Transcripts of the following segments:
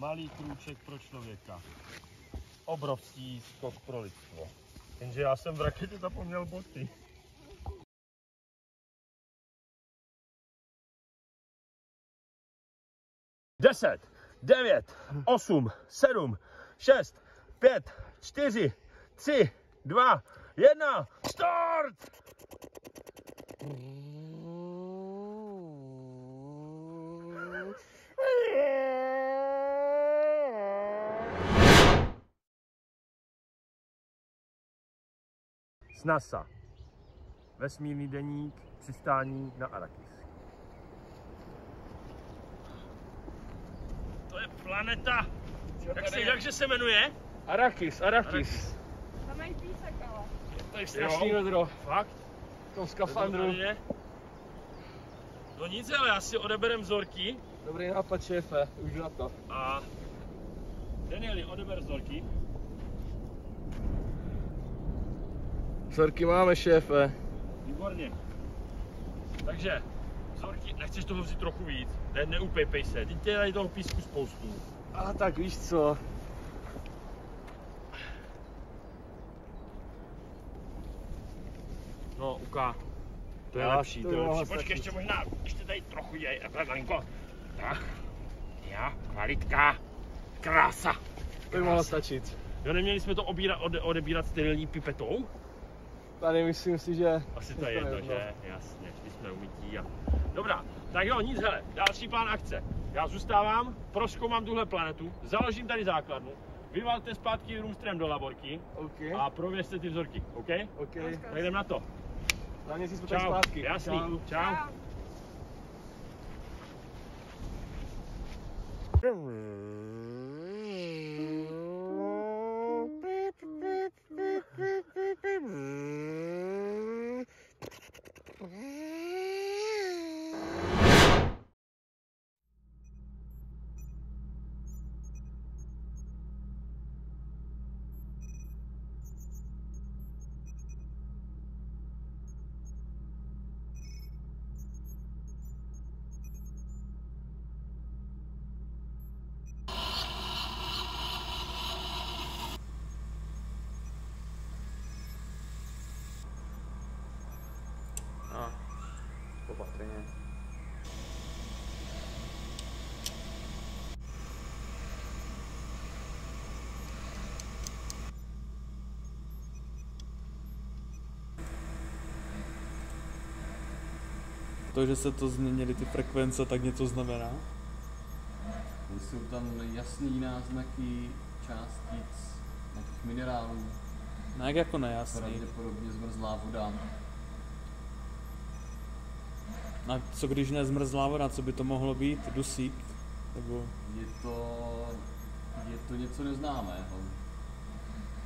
Malý krůček pro člověka. Obrovský skok pro lidstvo. Jenže já jsem v raketě zapomněl boty. Deset, 9, 8, 7, 6, 5, 4, 3, 2, 1, start! Z NASA. Vesmírný deník, přistání na Arrakis. To je planeta. Jakže se jmenuje? Arrakis. Tam mají písek, ale. To je strašný vedro. Fakt? V tom skafandru. No nic, ale já si odeberem vzorky. Dobrý nápad, šéfe, už na to. A Danieli, odeber vzorky. Vzorky máme, šéfe. Výborně. Takže, vzorky, nechceš toho vzít trochu víc? Ne, neupejpej se, teď tě dají toho písku spoustu. A tak víš co? No, uká. To je lepší, to je lepší. Počkej, ještě možná, ještě tady trochu jej, takhle malinko. Tak, já, kvalitka, krása. To by mohlo stačit. Jo, neměli jsme to odebírat sterilní pipetou? Tady myslím si, že... Asi to je jedno, že? Jasně, vždy jsme umytí a... Dobrá, tak jo, nic, hele, další plán akce. Já zůstávám, prozkoumám tuhle planetu, založím tady základnu, vyvalte zpátky roomstrem do laborky a prověřte ty vzorky, OK? OK. Tak jdem na to. Hlavně si Čau, zpátky. jasný, čau. Opatrně. To, že se to změnily ty frekvence, tak něco znamená? Jsou tam jasný náznaky částic nějakých minerálů. No jak jako nejasný. Pravděpodobně zmrzlá voda. A co když ne zmrzlá voda, co by to mohlo být? Dusík? Nebo... Je to něco neznámého.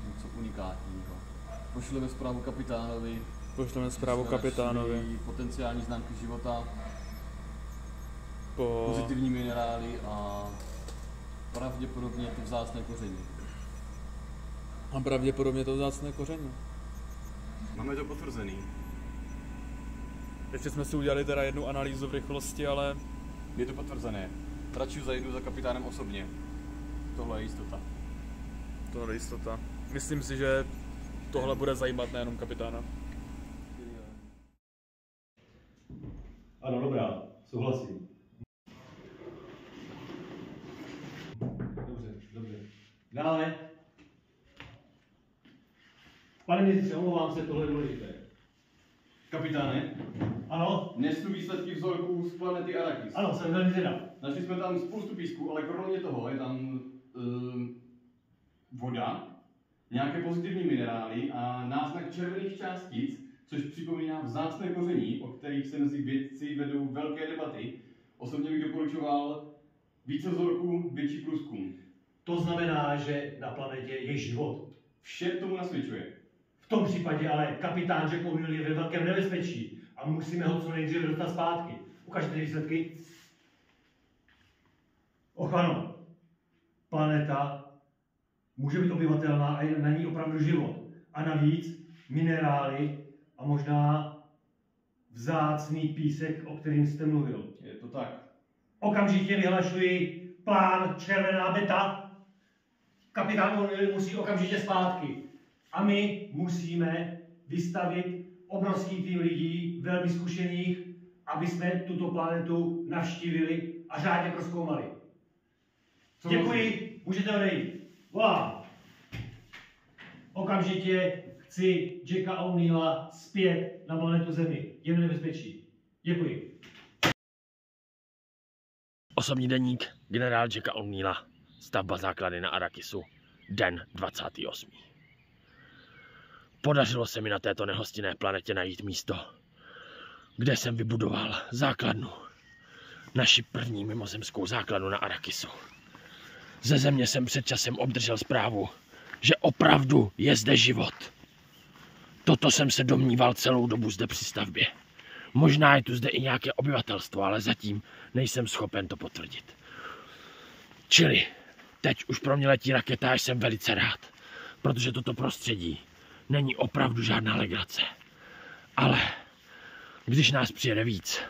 Něco unikátního. Pošleme zprávu kapitánovi. Potenciální známky života. Pozitivní minerály a pravděpodobně to vzácné koření. Máme to potvrzený. Ještě jsme si udělali teda jednu analýzu v rychlosti, ale... Je to potvrzené. Radši zajdu za kapitánem osobně. Tohle je jistota. Myslím si, že tohle bude zajímat nejenom kapitána. Ano, dobrá, souhlasím. Dobře. Dále. Pane ministře, omlouvám se, tohle je důležité. Kapitáne, Ano? nesu výsledky vzorků z planety Arrakis. Ano, jsem velmi zvědav. Našli jsme tam spoustu písku, ale kromě toho je tam voda, nějaké pozitivní minerály a náznak červených částic, což připomíná vzácné koření, o kterých se mezi vědci vedou velké debaty. Osobně bych doporučoval více vzorků, větší průzkum. To znamená, že na planetě je život. Vše tomu nasvědčuje. V tom případě ale kapitán Jack O'Neill je ve velkém nebezpečí a musíme ho co nejdříve dostat zpátky. Ukažte výsledky. Ano. Planeta může být obyvatelná a je na ní opravdu život. A navíc minerály a možná vzácný písek, o kterým jste mluvil. Je to tak. Okamžitě vyhlašuji plán červená beta. Kapitán O'Neill musí okamžitě zpátky. A my musíme vystavit obrovský tým lidí, velmi zkušených, aby jsme tuto planetu navštívili a řádně prozkoumali. Děkuji, můžete odejít. Volám. Okamžitě chci Jacka O'Neilla zpět na planetu Zemi. Je v nebezpečí. Děkuji. Osobní deník generál Jacka O'Neilla. Stavba základy na Arrakisu. Den 28. Podařilo se mi na této nehostinné planetě najít místo, kde jsem vybudoval základnu. Naši první mimozemskou základnu na Arrakisu. Ze Země jsem před časem obdržel zprávu, že opravdu je zde život. Toto jsem se domníval celou dobu zde při stavbě. Možná je tu zde i nějaké obyvatelstvo, ale zatím nejsem schopen to potvrdit. Čili teď už pro mě letí raketa a jsem velice rád, protože toto prostředí není opravdu žádná legrace. Ale když nás přijede víc,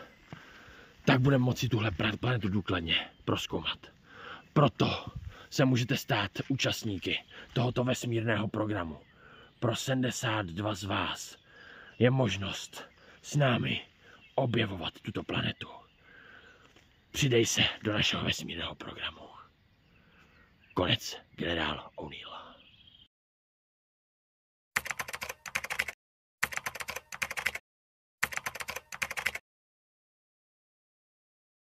tak budeme moci tuhle planetu důkladně prozkoumat. Proto se můžete stát účastníky tohoto vesmírného programu. Pro 72 z vás je možnost s námi objevovat tuto planetu. Přidej se do našeho vesmírného programu. Konec generál O'Neill.